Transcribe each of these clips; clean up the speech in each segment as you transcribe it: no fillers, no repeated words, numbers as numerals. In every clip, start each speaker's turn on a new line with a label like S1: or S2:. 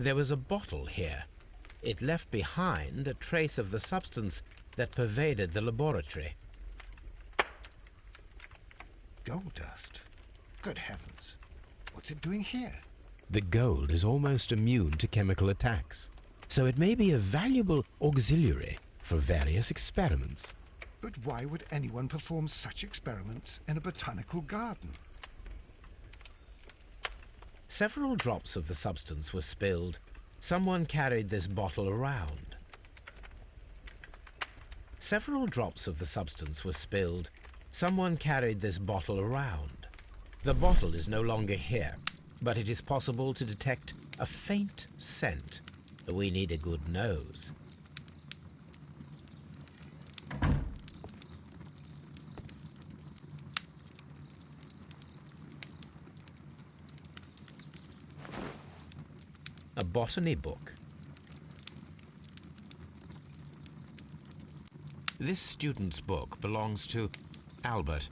S1: There was a bottle here. It left behind a trace of the substance that pervaded the laboratory.
S2: Gold dust? Good heavens. What's it doing here?
S1: The gold is almost immune to chemical attacks, so it may be a valuable auxiliary for various experiments.
S2: But why would anyone perform such experiments in a botanical garden?
S1: Several drops of the substance were spilled. Someone carried this bottle around. Several drops of the substance were spilled. Someone carried this bottle around. The bottle is no longer here, but it is possible to detect a faint scent. We need a good nose. A botany book. This student's book belongs to Albert.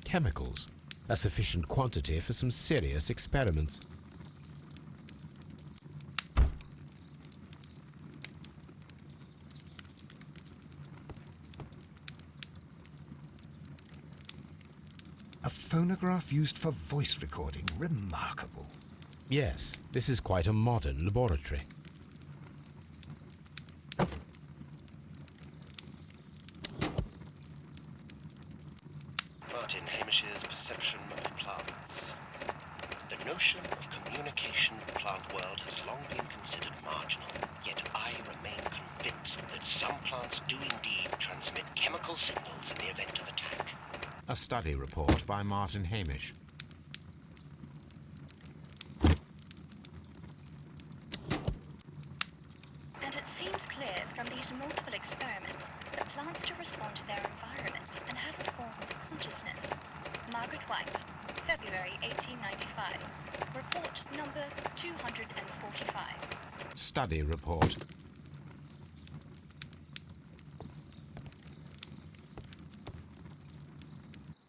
S1: Chemicals, a sufficient quantity for some serious experiments.
S2: A phonograph used for voice recording. Remarkable.
S1: Yes, this is quite a modern laboratory.
S3: Martyn Hamish's perception of plants. The notion of communication in the plant world has long been considered marginal, yet I remain convinced that some plants do indeed transmit chemical signals in the event of attack.
S1: A study report by Martyn Hamish.
S4: And it seems clear from these multiple experiments that plants do respond to their environment and have a form of consciousness. Margaret White, February 1895. Report number 245.
S1: Study report.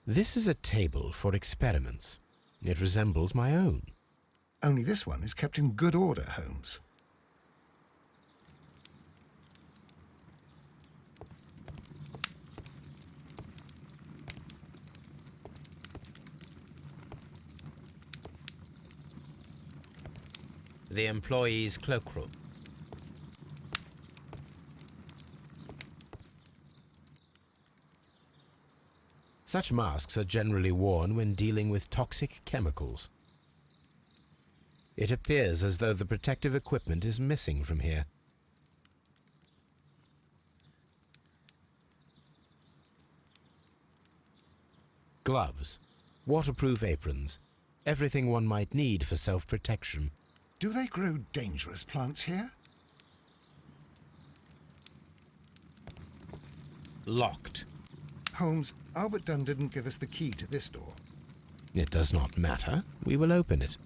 S1: This is a table for experiments. It resembles my own.
S2: Only this one is kept in good order, Holmes.
S1: The employee's cloakroom. Such masks are generally worn when dealing with toxic chemicals. It appears as though the protective equipment is missing from here. Gloves, waterproof aprons, everything one might need for self-protection.
S2: Do they grow dangerous plants here?
S1: Locked.
S2: Holmes, Albert Dunne didn't give us the key to this door.
S1: It does not matter. We will open it.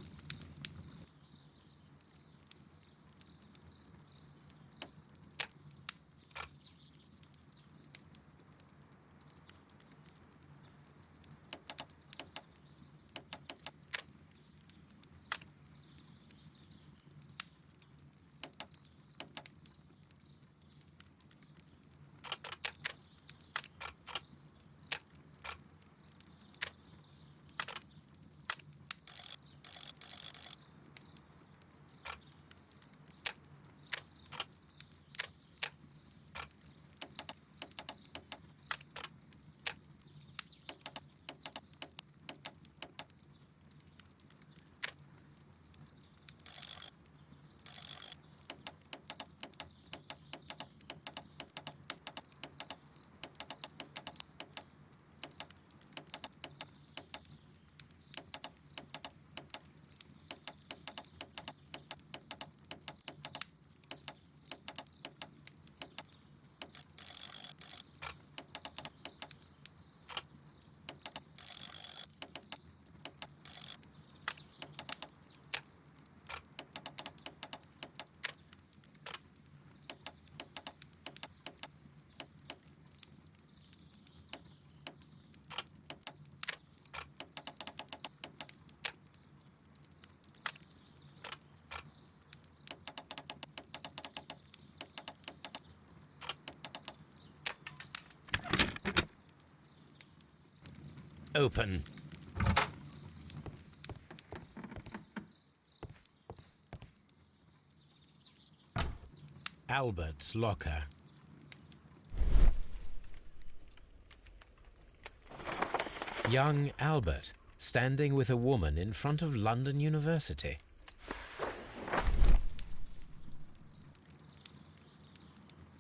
S1: Open. Albert's locker. Young Albert, standing with a woman in front of London University.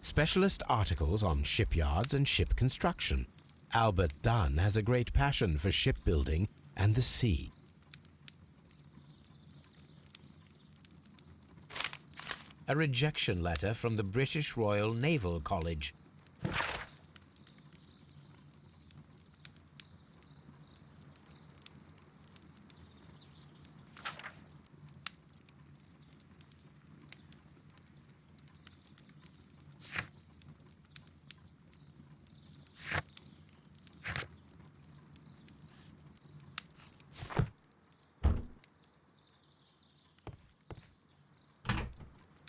S1: Specialist articles on shipyards and ship construction. Albert Dunne has a great passion for shipbuilding and the sea. A rejection letter from the British Royal Naval College.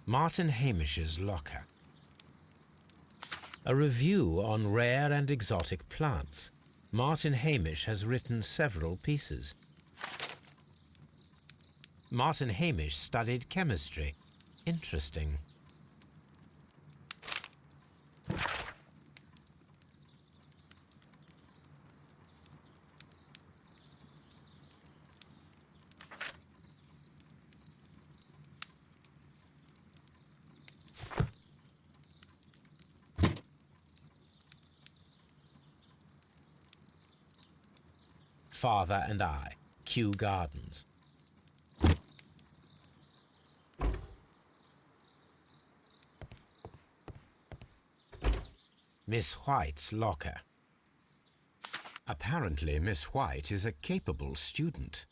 S1: Martyn Hamish's locker. A review on rare and exotic plants. Martyn Hamish has written several pieces. Martyn Hamish studied chemistry. Interesting. Father and I, Kew Gardens. Miss White's locker. Apparently, Miss White is a capable student.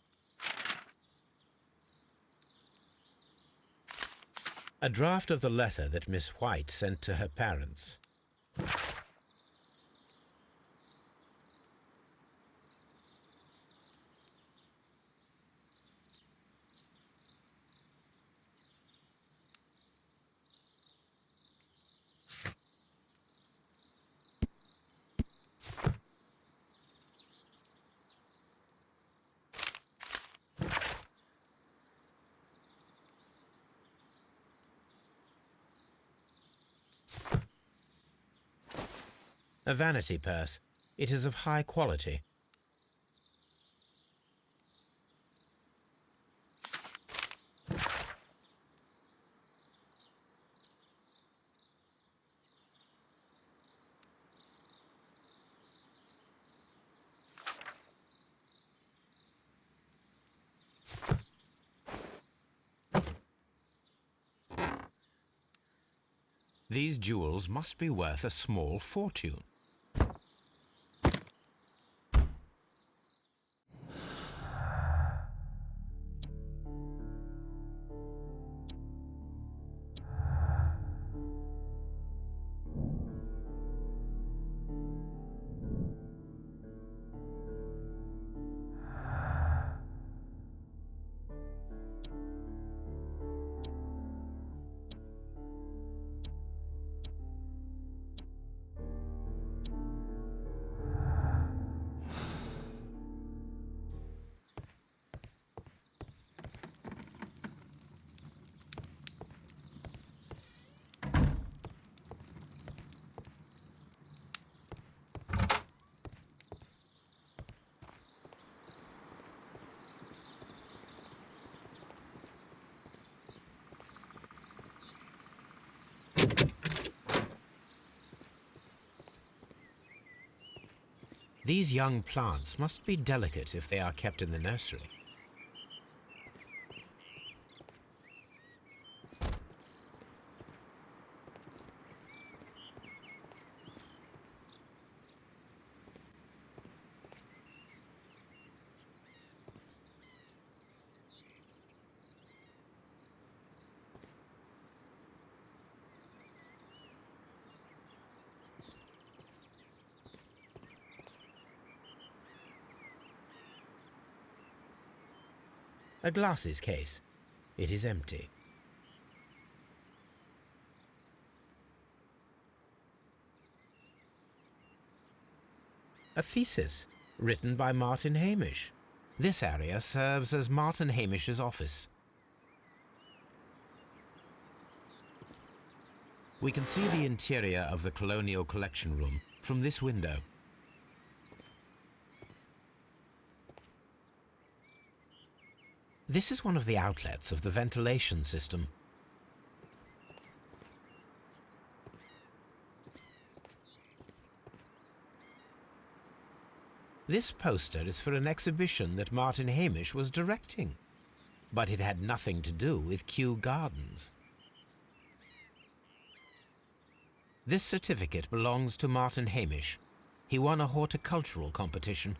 S1: A draft of the letter that Miss White sent to her parents. A vanity purse. It is of high quality. These jewels must be worth a small fortune. These young plants must be delicate if they are kept in the nursery. A glasses case. It is empty. A thesis. written by Martyn Hamish. This area serves as Martyn Hamish's office. We can see the interior of the Colonial Collection Room from this window. This is one of the outlets of the ventilation system. This poster is for an exhibition that Martyn Hamish was directing, but it had nothing to do with Kew Gardens. This certificate belongs to Martyn Hamish. He won a horticultural competition.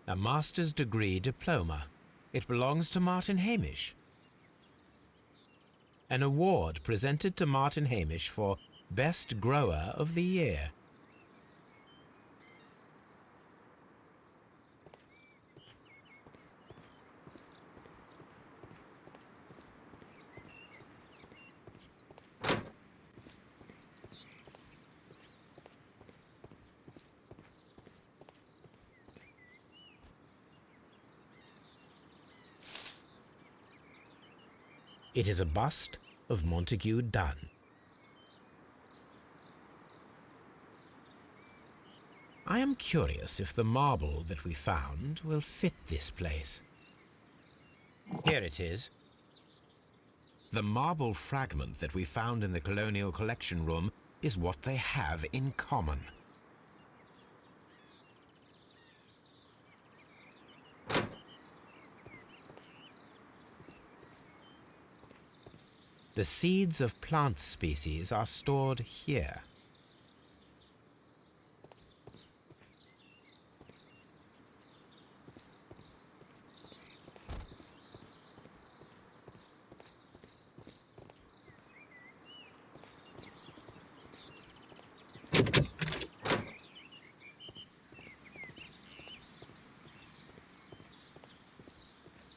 S1: A master's degree diploma. It belongs to Martyn Hamish. An award presented to Martyn Hamish for Best Grower of the Year. It is a bust of Montague Dunne. I am curious if the marble that we found will fit this place. Here it is. The marble fragment that we found in the Colonial Collection Room is what they have in common. The seeds of plant species are stored here.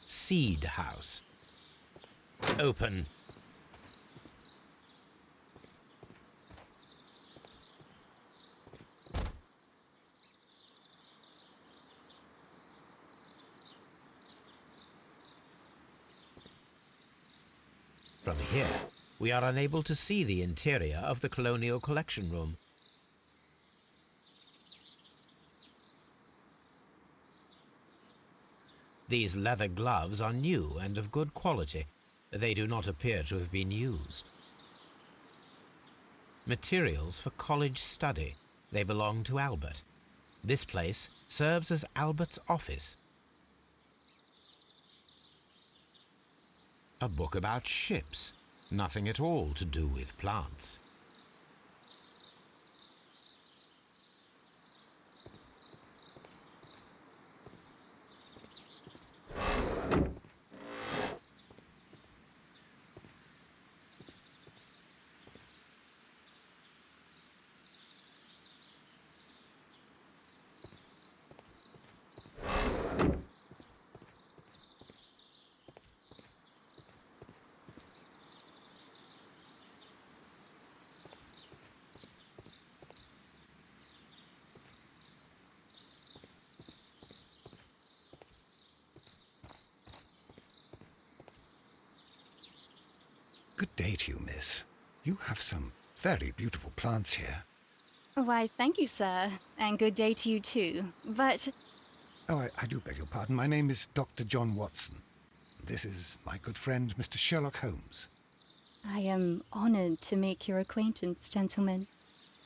S1: Seed house. Open. From here, we are unable to see the interior of the Colonial Collection Room. These leather gloves are new and of good quality. They do not appear to have been used. Materials for college study. They belong to Albert. This place serves as Albert's office. A book about ships. Nothing at all to do with plants.
S2: Good day to you, miss. You have some very beautiful plants here.
S5: Why, thank you, sir. And good day to you, too. But...
S2: Oh, I do beg your pardon. My name is Dr. John Watson. This is my good friend, Mr. Sherlock Holmes.
S5: I am honored to make your acquaintance, gentlemen.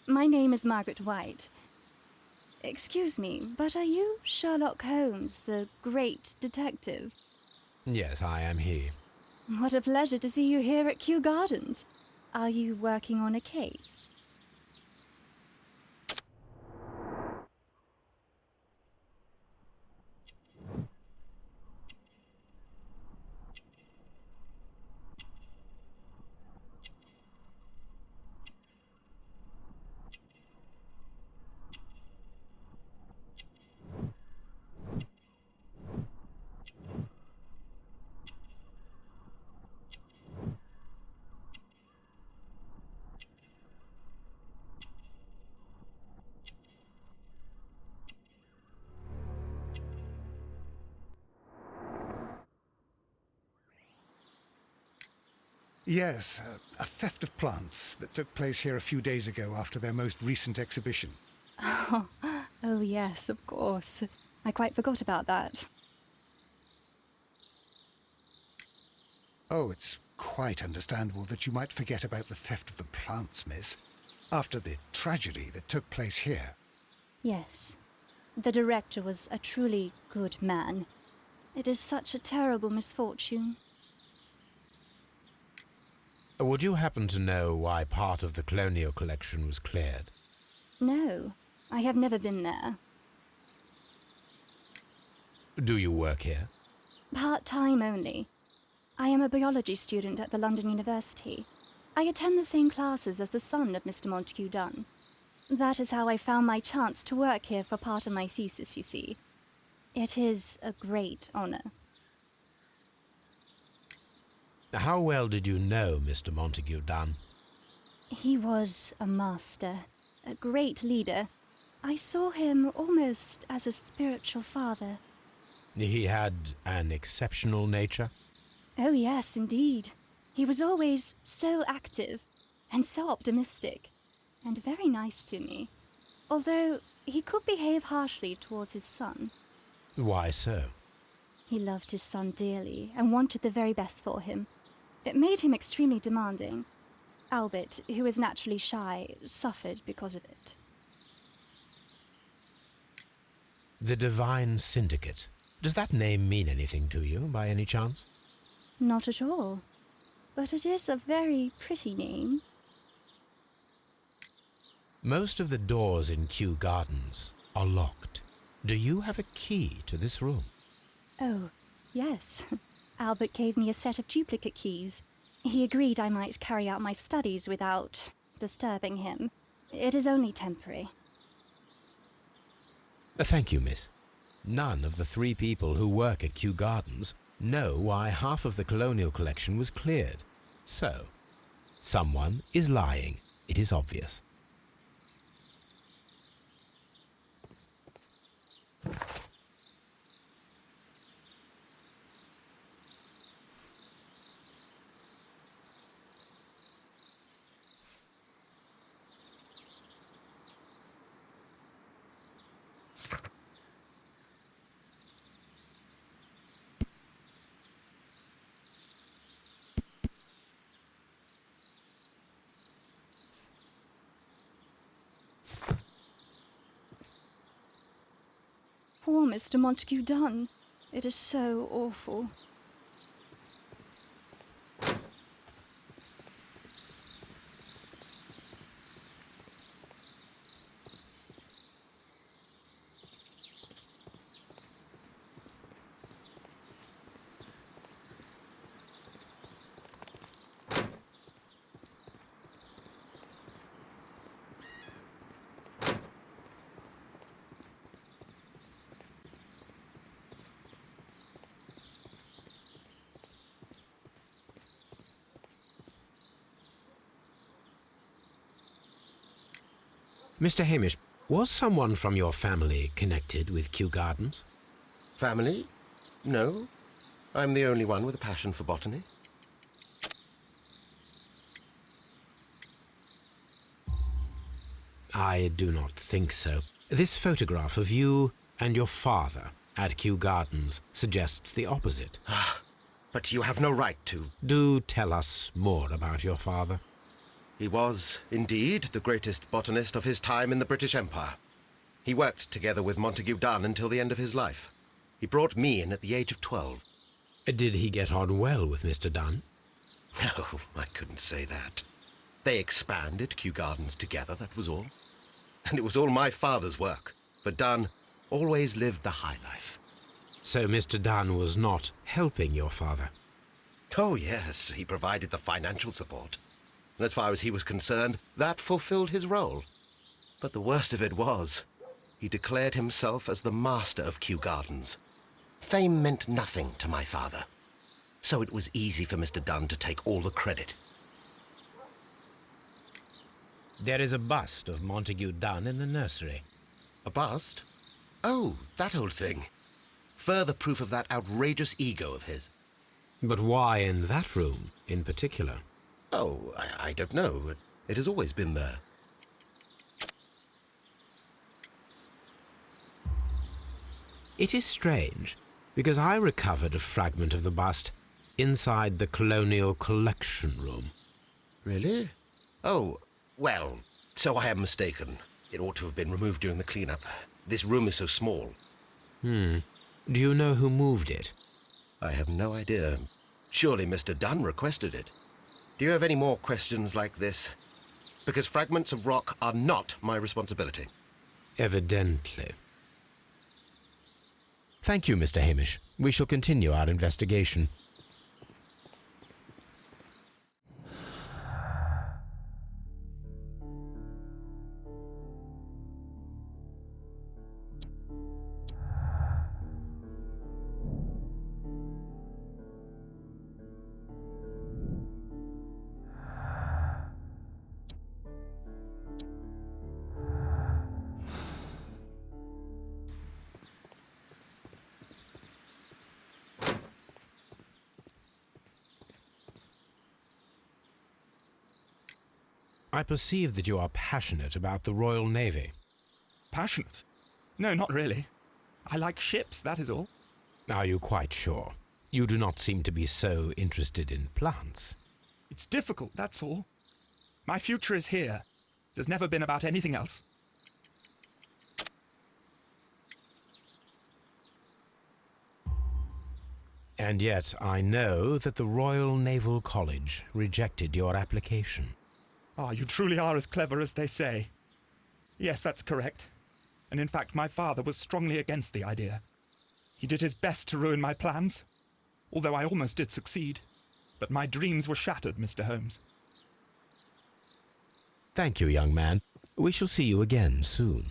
S5: My name is Margaret White. Excuse me, but are you Sherlock Holmes, the great detective?
S1: Yes, I am he.
S5: What a pleasure to see you here at Kew Gardens. Are you working on a case?
S2: Yes, a theft of plants that took place here a few days ago after their most recent exhibition.
S5: Oh, yes, of course. I quite forgot about that.
S2: Oh, it's quite understandable that you might forget about the theft of the plants, miss, after the tragedy that took place here.
S5: Yes. The director was a truly good man. It is such a terrible misfortune.
S1: Would you happen to know why part of the colonial collection was cleared?
S5: No, I have never been there.
S1: Do you work here?
S5: Part-time only. I am a biology student at the London University. I attend the same classes as the son of Mr. Montague Dunne. That is how I found my chance to work here for part of my thesis, you see. It is a great honor.
S1: How well did you know Mr. Montague Dunne?
S5: He was a master, a great leader. I saw him almost as a spiritual father.
S1: He had an exceptional nature?
S5: Oh yes, indeed. He was always so active and so optimistic and very nice to me. Although he could behave harshly towards his son.
S1: Why so?
S5: He loved his son dearly and wanted the very best for him. It made him extremely demanding. Albert, who is naturally shy, suffered because of it.
S1: The Divine Syndicate. Does that name mean anything to you, by any chance?
S5: Not at all. But it is a very pretty name.
S1: Most of the doors in Kew Gardens are locked. Do you have a key to this room?
S5: Oh, yes. Albert gave me a set of duplicate keys. He agreed I might carry out my studies without disturbing him. It is only temporary.
S1: Thank you, miss. None of the 3 people who work at Kew Gardens know why half of the colonial collection was cleared. So, someone is lying. It is obvious.
S5: Poor Mr. Montague Dunne. It is so awful.
S1: Mr. Hamish, was someone from your family connected with Kew Gardens?
S3: Family? No. I'm the only one with a passion for botany.
S1: I do not think so. This photograph of you and your father at Kew Gardens suggests the opposite.
S3: But you have no right to.
S1: Do tell us more about your father.
S3: He was, indeed, the greatest botanist of his time in the British Empire. He worked together with Montague Dunne until the end of his life. He brought me in at the age of 12.
S1: Did he get on well with Mr. Dunne?
S3: No, I couldn't say that. They expanded Kew Gardens together, that was all. And it was all my father's work, for Dunne always lived the high life.
S1: So Mr. Dunne was not helping your father?
S3: Oh, yes, he provided the financial support. And as far as he was concerned, that fulfilled his role. But the worst of it was, he declared himself as the master of Kew Gardens. Fame meant nothing to my father, so it was easy for Mr. Dunne to take all the credit.
S1: There is a bust of Montague Dunne in the nursery.
S3: A bust? Oh, that old thing. Further proof of that outrageous ego of his.
S1: But why in that room in particular?
S6: Oh, I don't know. It has always been there.
S1: It is strange, because I recovered a fragment of the bust inside the Colonial Collection Room.
S6: Really? Oh, well, so I am mistaken. It ought to have been removed during the cleanup. This room is so small.
S1: Do you know who moved it?
S6: I have no idea. Surely Mr. Dunne requested it. Do you have any more questions like this? Because fragments of rock are not my responsibility.
S1: Evidently. Thank you, Mr. Hamish. We shall continue our investigation. I perceive that you are passionate about the Royal Navy.
S7: Passionate? No, not really. I like ships, that is all.
S1: Are you quite sure? You do not seem to be so interested in plants.
S7: It's difficult, that's all. My future is here. It has never been about anything else.
S1: And yet I know that the Royal Naval College rejected your application.
S7: Ah, you truly are as clever as they say. Yes, that's correct. And in fact, my father was strongly against the idea. He did his best to ruin my plans, although I almost did succeed. But my dreams were shattered, Mr. Holmes.
S1: Thank you, young man. We shall see you again soon.